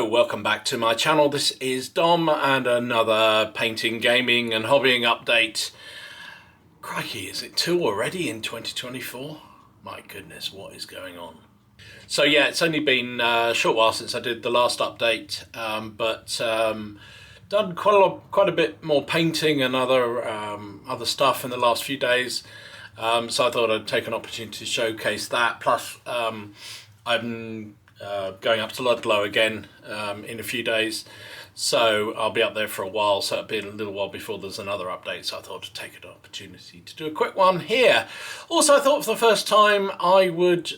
Hello, welcome back to my channel. This is Dom and another painting, gaming and hobbying update. Crikey, is it 2 already in 2024? My goodness, what is going on? So yeah, it's only been a short while since I did the last update, but done quite a bit more painting and other stuff in the last few days. So I thought I'd take an opportunity to showcase that. Plus, I'm going up to Ludlow again in a few days, so I'll be up there for a while, so it'll be a little while before there's another update, so I thought I'd take an opportunity to do a quick one here. Also, I thought for the first time I would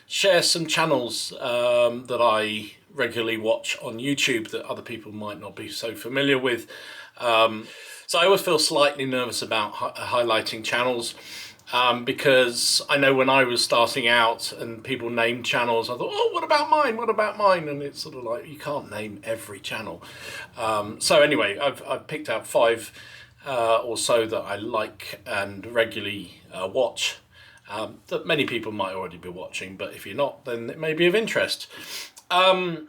share some channels that I regularly watch on YouTube that other people might not be so familiar with. So I always feel slightly nervous about highlighting channels. Because I know when I was starting out and people named channels, I thought, oh, what about mine? What about mine? And it's sort of like, you can't name every channel. So anyway, I've picked out 5 or so that I like and regularly watch, that many people might already be watching, but if you're not, then it may be of interest. Painting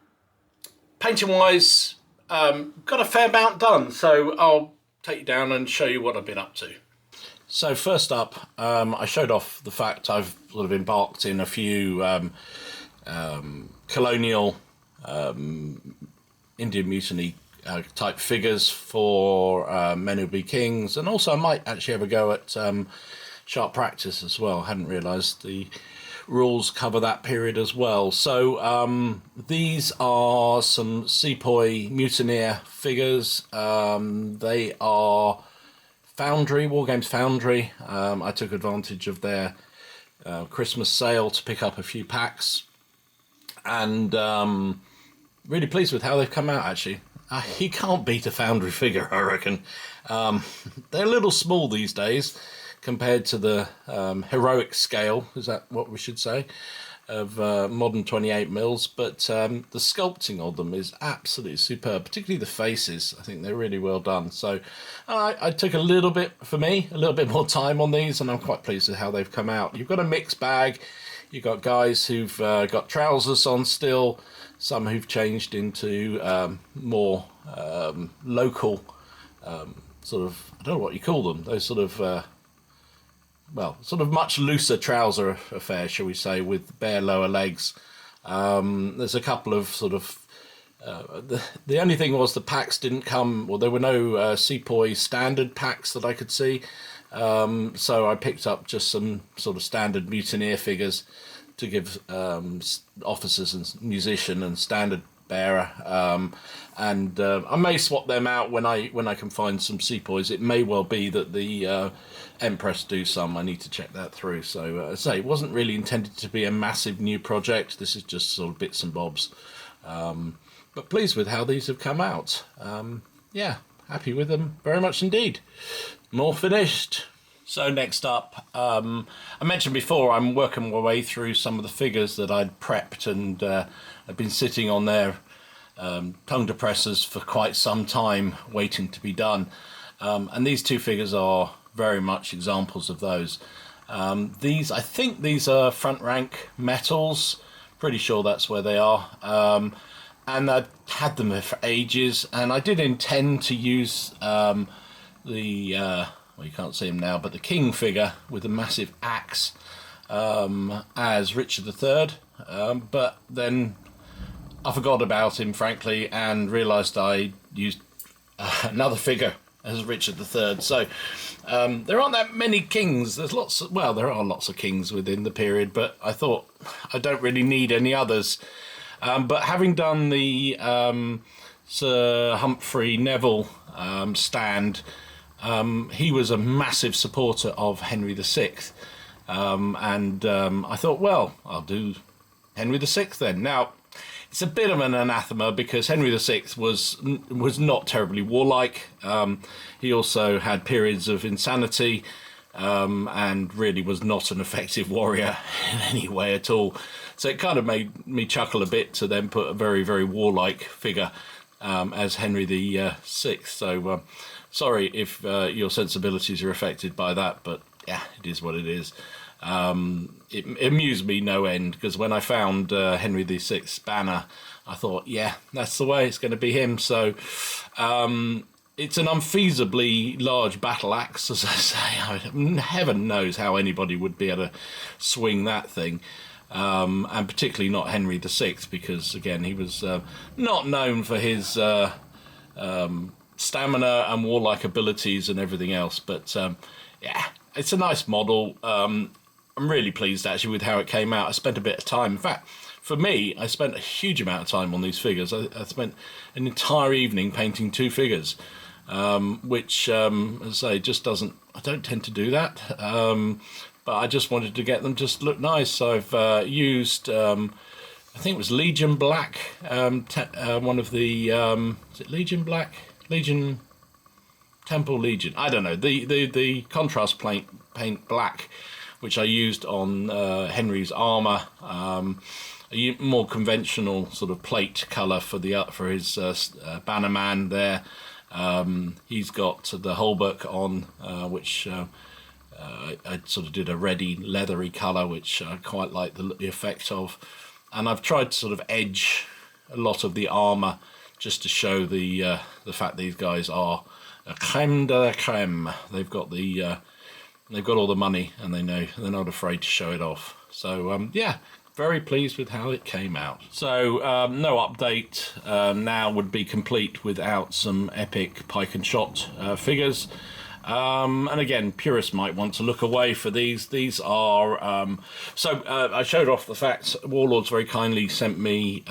wise, got a fair amount done, so I'll take you down and show you what I've been up to. So first up, I showed off the fact I've sort of embarked in a few colonial Indian Mutiny type figures for Men Who Be Kings, and also I might actually have a go at Sharp Practice as well. I hadn't realised the rules cover that period as well. So these are some Sepoy Mutineer figures. They are Foundry War Games Foundry. I took advantage of their Christmas sale to pick up a few packs, and really pleased with how they've come out. Actually, you can't beat a Foundry figure, I reckon. They're a little small these days compared to the heroic scale, is that what we should say, of modern 28 mils, but the sculpting of them is absolutely superb, particularly the faces. I think they're really well done. So I took a little bit more time on these, and I'm quite pleased with how they've come out. You've got a mixed bag. You've got guys who've got trousers on still, some who've changed into more local sort of, I don't know what you call them, those sort of well, sort of much looser trouser affair, shall we say, with bare lower legs. There's a couple of sort of... the only thing was the packs didn't come... Well, there were no Sepoy standard packs that I could see. So I picked up just some sort of standard mutineer figures to give officers and musician and standard bearer. And I may swap them out when I can find some Sepoys. It may well be that the Empress do some. I need to check that through. So as I say, it wasn't really intended to be a massive new project. This is just sort of bits and bobs. But pleased with how these have come out. Yeah, happy with them very much indeed. More finished. So next up, I mentioned before I'm working my way through some of the figures that I'd prepped, and I've been sitting on their tongue depressors for quite some time waiting to be done. And these 2 figures are very much examples of those. I think these are front rank metals, pretty sure that's where they are. And I've had them there for ages, and I did intend to use well, you can't see him now, but the king figure with a massive axe as Richard III, but then I forgot about him, frankly, and realised I used another figure as Richard III. So there aren't that many kings. There's lots of, well, there are lots of kings within the period, but I thought I don't really need any others. But having done the Sir Humphrey Neville stand, he was a massive supporter of Henry VI. And I thought, well, I'll do Henry VI then. Now, it's a bit of an anathema because Henry VI was not terribly warlike. He also had periods of insanity, and really was not an effective warrior in any way at all. So it kind of made me chuckle a bit to then put a very, very warlike figure as Henry VI. So sorry if your sensibilities are affected by that, but yeah, it is what it is. It amused me no end, because when I found Henry VI's banner, I thought, yeah, that's the way, it's going to be him. So it's an unfeasibly large battle axe, as I say. Heaven knows how anybody would be able to swing that thing. And particularly not Henry VI, because, again, he was not known for his stamina and warlike abilities and everything else. But, yeah, it's a nice model. I'm really pleased, actually, with how it came out. I spent a bit of time. In fact, for me, I spent a huge amount of time on these figures. I spent an entire evening painting 2 figures. Which, as I say, just doesn't... I don't tend to do that, but I just wanted to get them just look nice. So I've used, I think it was Legion Black, one of the... is it Legion Black? Legion... Temple Legion. I don't know. The contrast paint black, which I used on Henry's armour. A more conventional sort of plate colour for his bannerman there. He's got the Holberg on, which I sort of did a reddy, leathery colour, which I quite like the effect of. And I've tried to sort of edge a lot of the armour just to show the fact these guys are a creme de la creme. They've got all the money, and they're not afraid to show it off. So yeah. Very pleased with how it came out. So no update now would be complete without some epic pike and shot figures. And again, purists might want to look away for these. These are... I showed off the fact Warlords very kindly sent me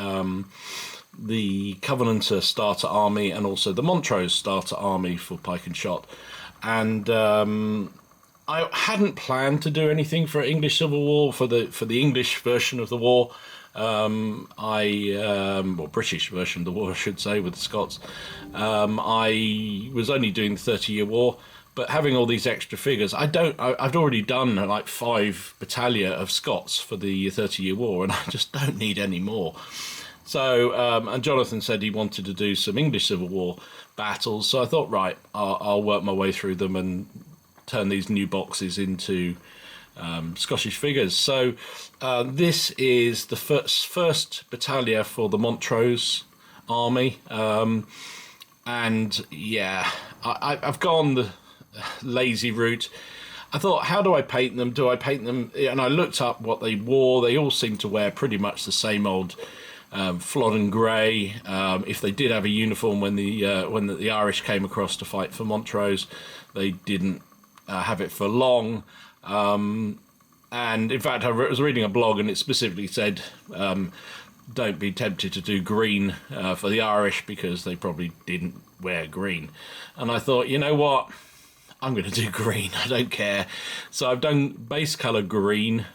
the Covenanter starter army and also the Montrose starter army for pike and shot. And... I hadn't planned to do anything for English Civil War, for the English version of the war. British version of the war, I should say, with the Scots. I was only doing the 30-Year War, but having all these extra figures, I've already done like 5 battalion of Scots for the 30-Year War, and I just don't need any more. So, and Jonathan said he wanted to do some English Civil War battles, so I thought, right, I'll work my way through them and turn these new boxes into Scottish figures. So this is the first battalion for the Montrose army, and yeah, I've gone the lazy route. I thought, how do I paint them? Do I paint them? And I looked up what they wore. They all seem to wear pretty much the same old Flodden grey. If they did have a uniform when the Irish came across to fight for Montrose, they didn't have it for long. And in fact, I was reading a blog and it specifically said don't be tempted to do green for the Irish because they probably didn't wear green. And I thought, you know what, I'm going to do green, I don't care. So I've done base colour green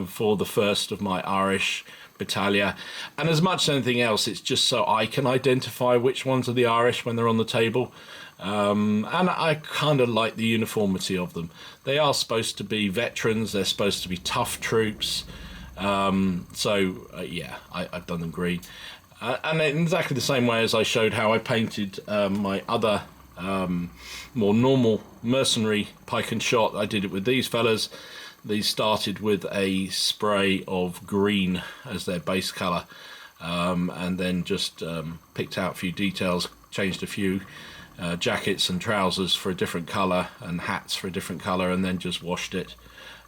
for the first of my Irish battalion, and as much as anything else, it's just so I can identify which ones are the Irish when they're on the table. And I kind of like the uniformity of them. They are supposed to be veterans, they're supposed to be tough troops. Yeah, I've done them green. And in exactly the same way as I showed how I painted my other more normal mercenary pike and shot, I did it with these fellas. These started with a spray of green as their base colour, and then just picked out a few details, changed a few jackets and trousers for a different colour and hats for a different colour, and then just washed it,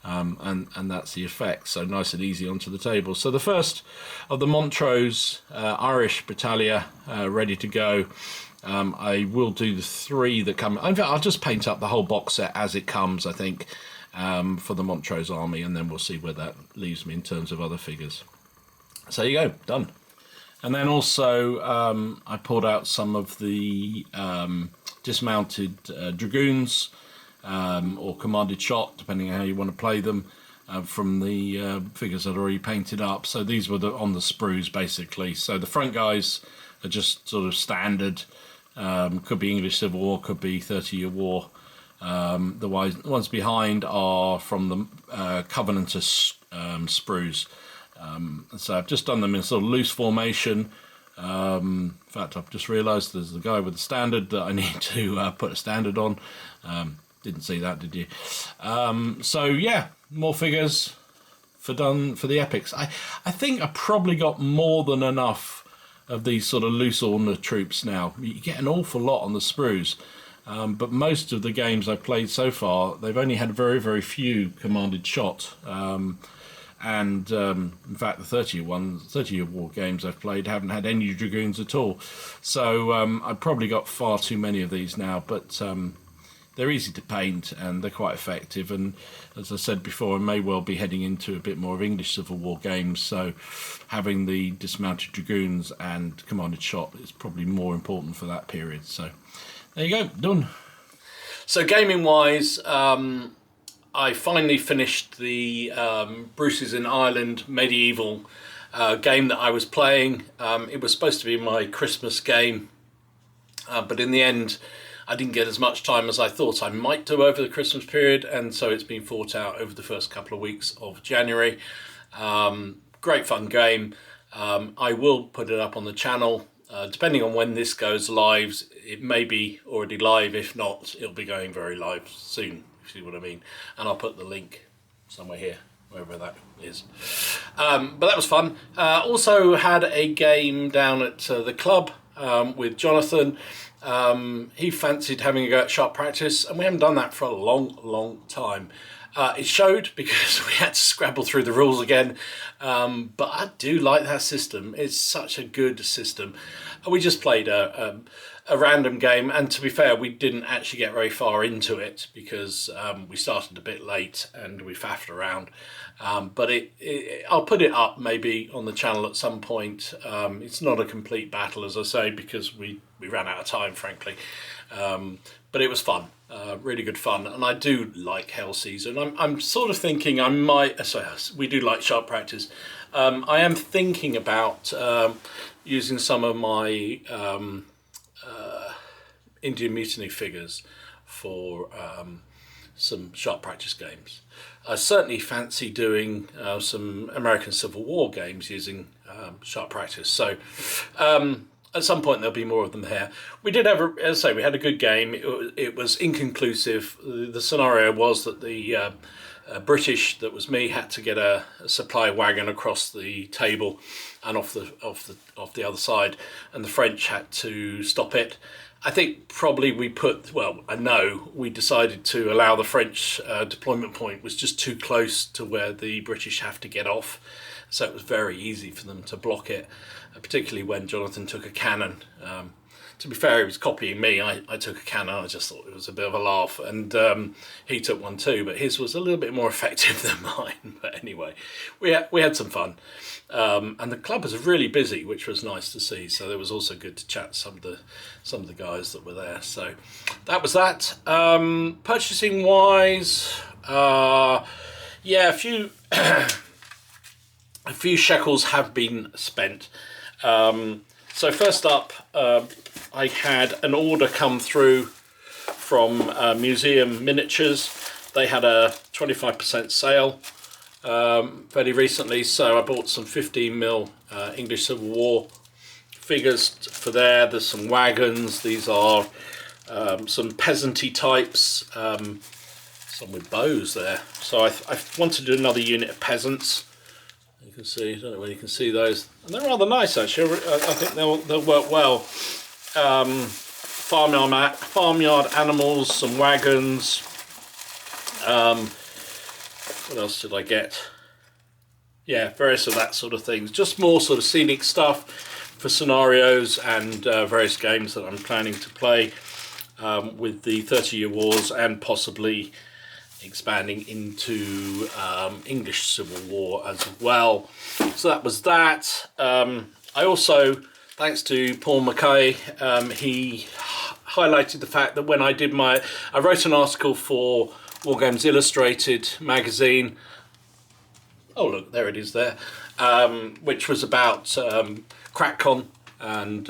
and that's the effect. So nice and easy onto the table. So the first of the Montrose Irish battalion ready to go. I will do the 3 that come. In fact, I'll just paint up the whole box set as it comes, I think, for the Montrose army, and then we'll see where that leaves me in terms of other figures. So there you go, done. And then also I pulled out some of the dismounted dragoons or commanded shot, depending on how you want to play them, from the figures I'd already painted up. So these were on the sprues, basically. So the front guys are just sort of standard. Could be English Civil War, could be 30-Year War. The ones behind are from the Covenanter sprues. So I've just done them in sort of loose formation. In fact, I've just realised there's the guy with the standard that I need to put a standard on. Didn't see that, did you? So yeah, more figures for the epics. I think I probably got more than enough of these sort of loose order troops now. You get an awful lot on the sprues. But most of the games I've played so far, they've only had very, very few commanded shot. In fact, the 30-year war games I've played haven't had any dragoons at all. So I've probably got far too many of these now, but they're easy to paint and they're quite effective. And as I said before, I may well be heading into a bit more of English Civil War games, so having the dismounted dragoons and commanded shot is probably more important for that period. So there you go, done. So gaming wise, I finally finished the Bruce's in Ireland medieval game that I was playing. It was supposed to be my Christmas game, but in the end I didn't get as much time as I thought I might do over the Christmas period, and so it's been fought out over the first couple of weeks of January. Great fun game. I will put it up on the channel. Depending on when this goes live, it may be already live. If not, it'll be going very live soon, if you see what I mean. And I'll put the link somewhere here, wherever that is. But that was fun. Also had a game down at the club with Jonathan. He fancied having a go at sharp practice, and we haven't done that for a long time. It showed because we had to scrabble through the rules again, but I do like that system. It's such a good system. We just played a random game, and to be fair, we didn't actually get very far into it because we started a bit late and we faffed around. But I'll put it up maybe on the channel at some point. It's not a complete battle, as I say, because we ran out of time, frankly. But it was fun, really good fun, and I do like Hell Season. I'm sort of thinking I might. Sorry, we do like sharp practice. I am thinking about using some of my Indian Mutiny figures for some sharp practice games. I certainly fancy doing some American Civil War games using sharp practice. So at some point there'll be more of them here. We did have, as I say, we had a good game. It was inconclusive. The scenario was that the British, that was me, had to get a supply wagon across the table and off the other side, and the French had to stop it. I think probably we decided to allow the French deployment point was just too close to where the British have to get off, so it was very easy for them to block it, particularly when Jonathan took a cannon. To be fair, he was copying me. I took a cannon. I just thought it was a bit of a laugh, and he took one too, but his was a little bit more effective than mine. But anyway, we had some fun, and the club was really busy, which was nice to see. So it was also good to chat to some of the guys that were there. So that was that. Purchasing wise, yeah, a few a few shekels have been spent. So first up, I had an order come through from Museum Miniatures. They had a 25% sale fairly recently, so I bought some 15mm English Civil War figures for there. There's some wagons. These are some peasanty types, some with bows there. So I wanted to do another unit of peasants. You can see, I don't know whether you can see those, and they're rather nice actually. I think they'll work well. Farmyard animals, some wagons. What else did I get? Yeah, various of that sort of things. Just more sort of scenic stuff for scenarios and various games that I'm planning to play with the 30-Year Wars, and possibly expanding into English Civil War as well. So that was that. I also, thanks to Paul Mackay, he highlighted the fact that when I wrote an article for War Games Illustrated magazine. Oh look, there it is there, which was about CrackCon and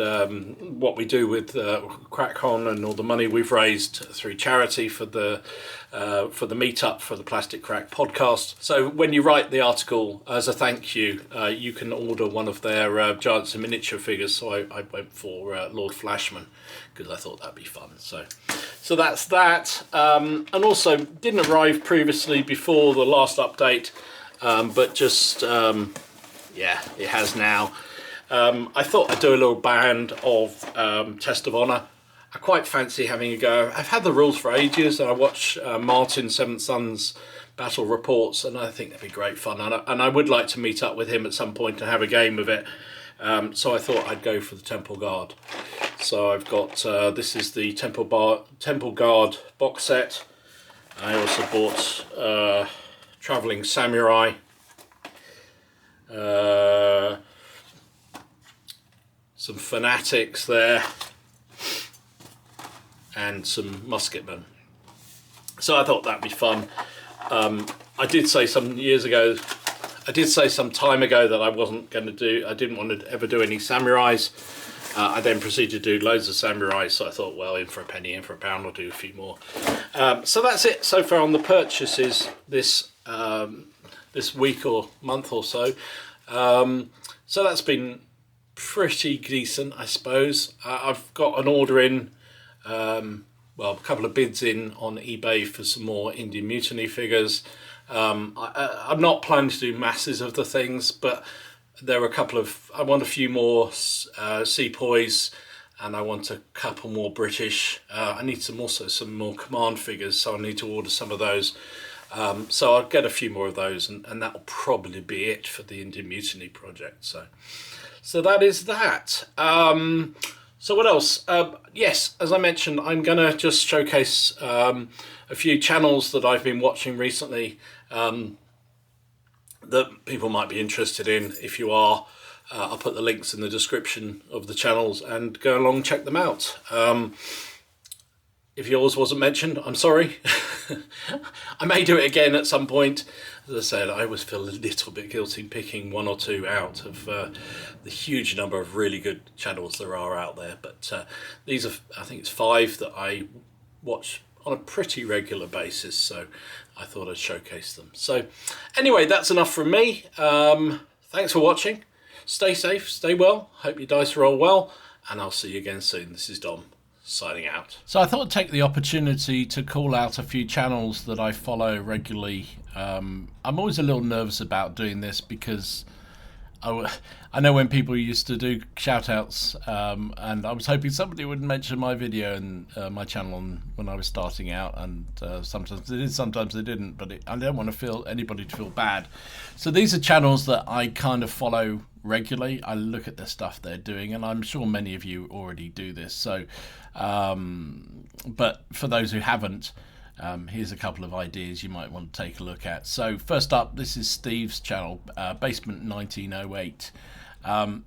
what we do with CrackCon and all the money we've raised through charity for the meetup for the Plastic Crack podcast. So when you write the article as a thank you, you can order one of their Giants in Miniature figures. So I went for Lord Flashman because I thought that'd be fun. So that's that. And also didn't arrive previously before the last update, but just yeah, it has now. I thought I'd do a little band of Test of Honor. I quite fancy having a go. I've had the rules for ages, and I watch Martin Seventh Son's battle reports, and I think that'd be great fun. And I would like to meet up with him at some point and have a game of it. So I thought I'd go for the Temple Guard. So I've got, this is the Temple Guard box set. I also bought Travelling Samurai. Some Fanatics there. And some Musketmen. So I thought that'd be fun. I did say some time ago that I wasn't going to do, I didn't want to ever do any samurais. I then proceeded to do loads of samurais, so I thought, well, in for a penny, in for a pound, I'll do a few more. So that's it so far on the purchases this this week or month or so. So that's been pretty decent, I suppose. I've got an order in, well, a couple of bids in on eBay for some more Indian Mutiny figures. I'm not planning to do masses of the things, but there are a couple of, I want a few more Sepoys, and I want a couple more British. I need some more command figures, so I need to order some of those. So I'll get a few more of those, and that'll probably be it for the Indian Mutiny project. So that is that. So what else? Yes, as I mentioned, I'm going to just showcase a few channels that I've been watching recently that people might be interested in. If you are, I'll put the links in the description of the channels and go along and check them out. If yours wasn't mentioned, I'm sorry. I may do it again at some point. As I said, I always feel a little bit guilty picking one or two out of the huge number of really good channels there are out there. But these are, I think it's 5 that I watch on a pretty regular basis, so I thought I'd showcase them. So anyway, that's enough from me. Thanks for watching. Stay safe, stay well, hope your dice roll well, and I'll see you again soon. This is Dom, signing out. So I thought I'd take the opportunity to call out a few channels that I follow regularly. I'm always a little nervous about doing this because I know when people used to do shout-outs, and I was hoping somebody would mention my video and my channel when I was starting out, and sometimes they did, sometimes they didn't, but I don't want anybody to feel bad. So these are channels that I kind of follow regularly. I look at the stuff they're doing, and I'm sure many of you already do this. So, but for those who haven't, here's a couple of ideas you might want to take a look at. So first up, this is Steve's channel, Basement 1908.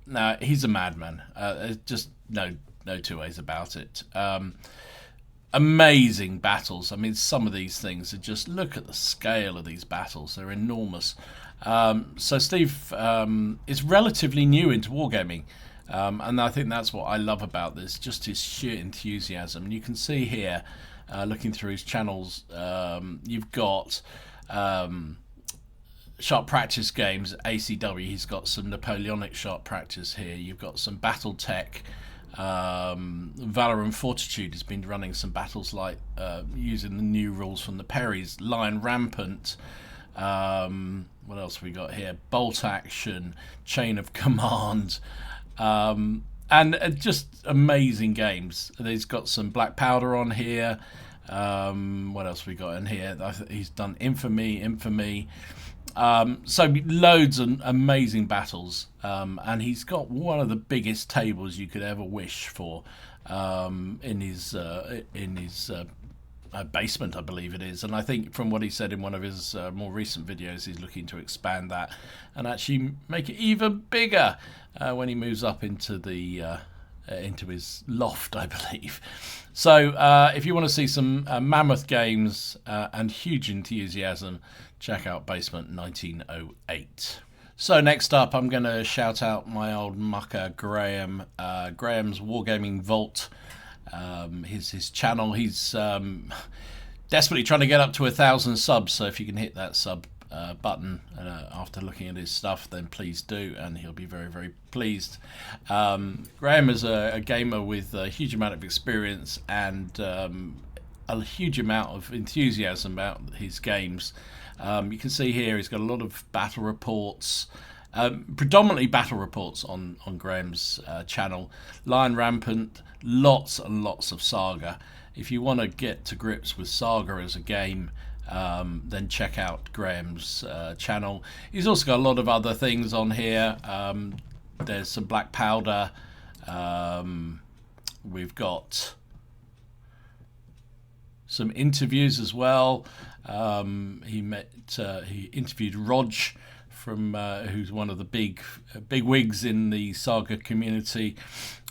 Now he's a madman. There's just no two ways about it. Amazing battles. I mean, some of these things are just, look at the scale of these battles. They're enormous. So Steve is relatively new into wargaming. And I think that's what I love about this, just his sheer enthusiasm. And you can see here, looking through his channels, you've got Sharp Practice Games, ACW. He's got some Napoleonic Sharp Practice here. You've got some Battle Tech. Valor and Fortitude has been running some battles like using the new rules from the Perrys. Lion Rampant. What else have we got here? Bolt Action, Chain of Command. And just amazing games. He's got some Black Powder on here. What else we got in here? He's done Infamy. So loads of amazing battles. And he's got one of the biggest tables you could ever wish for in his basement, I believe it is. And I think from what he said in one of his more recent videos, he's looking to expand that and actually make it even bigger when he moves up into the into his loft, I believe. So if you want to see some mammoth games and huge enthusiasm, check out Basement 1908. So next up, I'm going to shout out my old mucker Graham. Graham's Wargaming Vault. His channel. He's desperately trying to get up to 1,000 subs. So if you can hit that sub button after looking at his stuff, then please do, and he'll be very, very pleased. Graham is a gamer with a huge amount of experience and a huge amount of enthusiasm about his games. You can see here he's got a lot of battle reports Predominantly battle reports on Graham's channel. Lion Rampant, lots and lots of Saga. If you want to get to grips with Saga as a game, then check out Graham's channel. He's also got a lot of other things on here. There's some Black Powder. We've got some interviews as well. He interviewed Rog from who's one of the big wigs in the Saga community.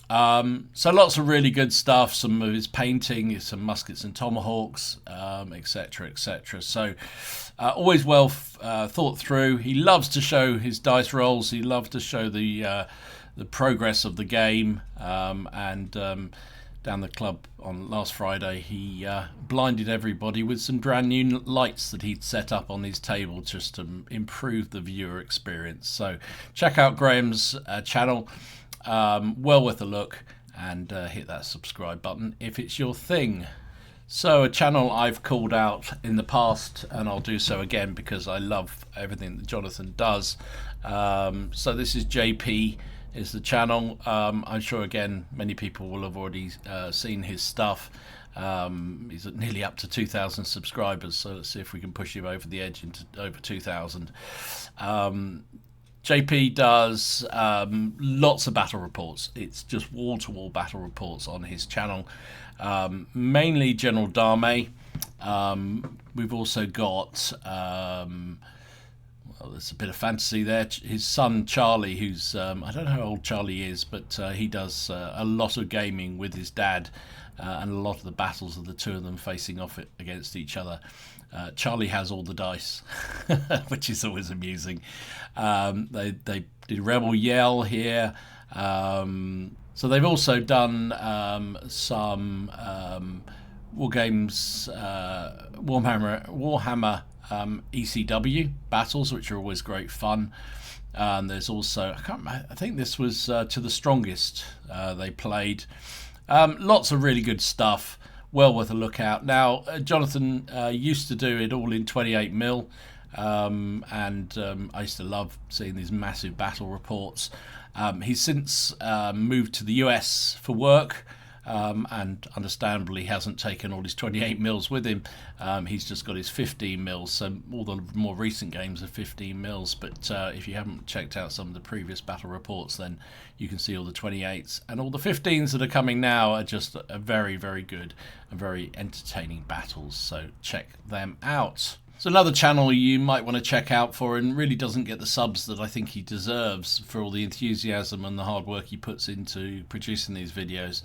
So lots of really good stuff. Some of his painting, some muskets and tomahawks, etc., etc. So always well thought through. He loves to show his dice rolls. He loves to show the progress of the game. Down the club on last Friday, he blinded everybody with some brand new lights that he'd set up on his table just to improve the viewer experience. So check out Graham's channel. Well worth a look, and hit that subscribe button if it's your thing. So a channel I've called out in the past, and I'll do so again because I love everything that Jonathan does. So this is JP is the channel. I'm sure again many people will have already seen his stuff. He's nearly up to 2,000 subscribers, so let's see if we can push him over the edge into over 2,000. JP does lots of battle reports. It's just wall-to-wall battle reports on his channel, mainly General Dame. We've also got well, there's a bit of fantasy there. His son Charlie, who's I don't know how old Charlie is, but he does a lot of gaming with his dad, and a lot of the battles of the two of them facing off against each other. Charlie has all the dice, which is always amusing. They did Rebel Yell here. So they've also done some War Games, Warhammer ECW battles, which are always great fun. There's also, I think this was To the Strongest they played. Lots of really good stuff. Well worth a look out. Now, Jonathan used to do it all in 28mm, and I used to love seeing these massive battle reports. He's since moved to the US for work, and understandably hasn't taken all his 28mm with him. He's just got his 15mm, so all the more recent games are 15mm, but if you haven't checked out some of the previous battle reports, then you can see all the 28s, and all the 15s that are coming now are just a very, very good and very entertaining battles, so check them out. So another channel you might want to check out for, and really doesn't get the subs that I think he deserves for all the enthusiasm and the hard work he puts into producing these videos.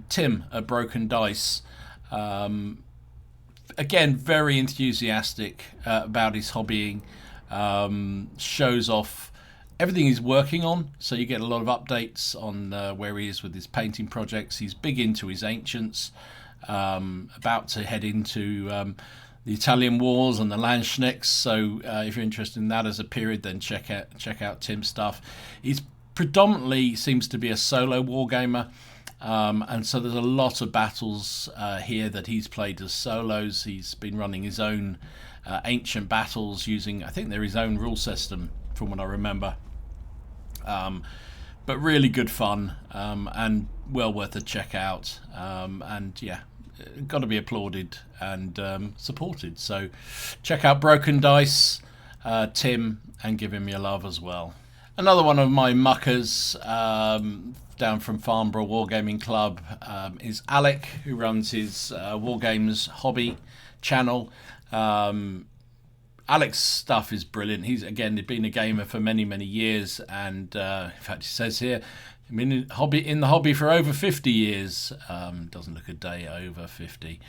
Tim at Broken Dice. Again, very enthusiastic about his hobbying. Shows off everything he's working on, so you get a lot of updates on where he is with his painting projects. He's big into his ancients, about to head into the Italian Wars and the Landsknechts, so if you're interested in that as a period, then check out Tim's stuff. He's predominantly seems to be a solo wargamer, and so there's a lot of battles here that he's played as solos. He's been running his own ancient battles using, I think they're his own rule system from what I remember, but really good fun, and well worth a check out, and yeah, got to be applauded and supported. So check out Broken Dice, Tim, and give him your love as well. Another one of my muckers down from Farnborough Wargaming Club is Alec, who runs his Wargames hobby channel. Alec's stuff is brilliant. He's again been a gamer for many, many years, and in fact he says here, I mean, in the hobby for over 50 years. Doesn't look a day over 50.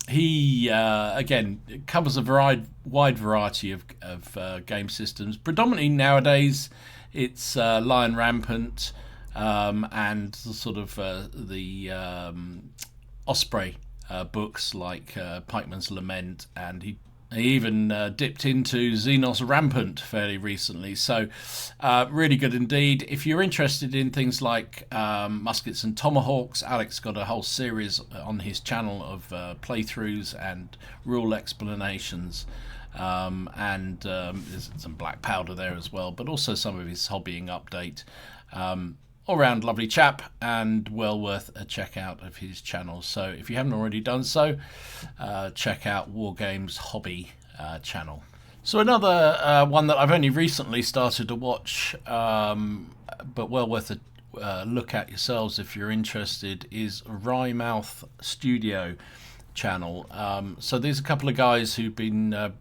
He again covers a wide variety of game systems. Predominantly nowadays, it's Lion Rampant and the sort of the Osprey books like Pikeman's Lament, and he even dipped into Xenos Rampant fairly recently, so really good indeed. If you're interested in things like muskets and tomahawks, Alec's got a whole series on his channel of playthroughs and rule explanations. and there's some black powder there as well, but also some of his hobbying update. All round lovely chap, and well worth a check out of his channel. So if you haven't already done so, check out War Games Hobby channel. So another one that I've only recently started to watch, but well worth a look at yourselves if you're interested, is Rymouth Studio channel. So there's a couple of guys who've been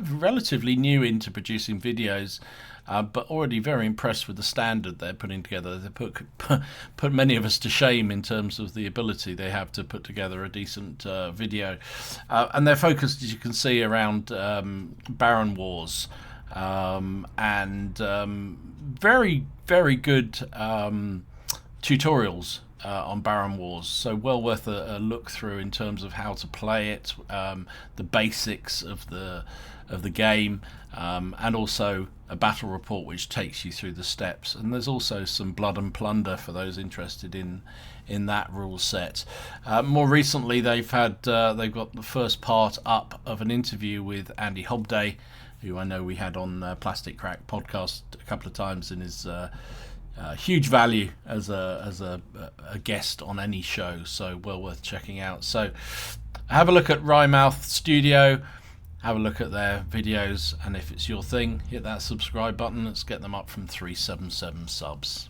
relatively new into producing videos, but already very impressed with the standard they're putting together. They put many of us to shame in terms of the ability they have to put together a decent video, and they're focused, as you can see, around Baron Wars, and very, very good tutorials on Baron Wars, so well worth a look through in terms of how to play it, the basics of the game, and also a battle report which takes you through the steps. And there's also some blood and plunder for those interested in that rule set. More recently, they've got the first part up of an interview with Andy Hobday, who I know we had on Plastic Crack podcast a couple of times, and is huge value as a guest on any show, so well worth checking out. So have a look at Rymouth Studio, have a look at their videos, and if it's your thing, hit that subscribe button. Let's get them up from 377 subs.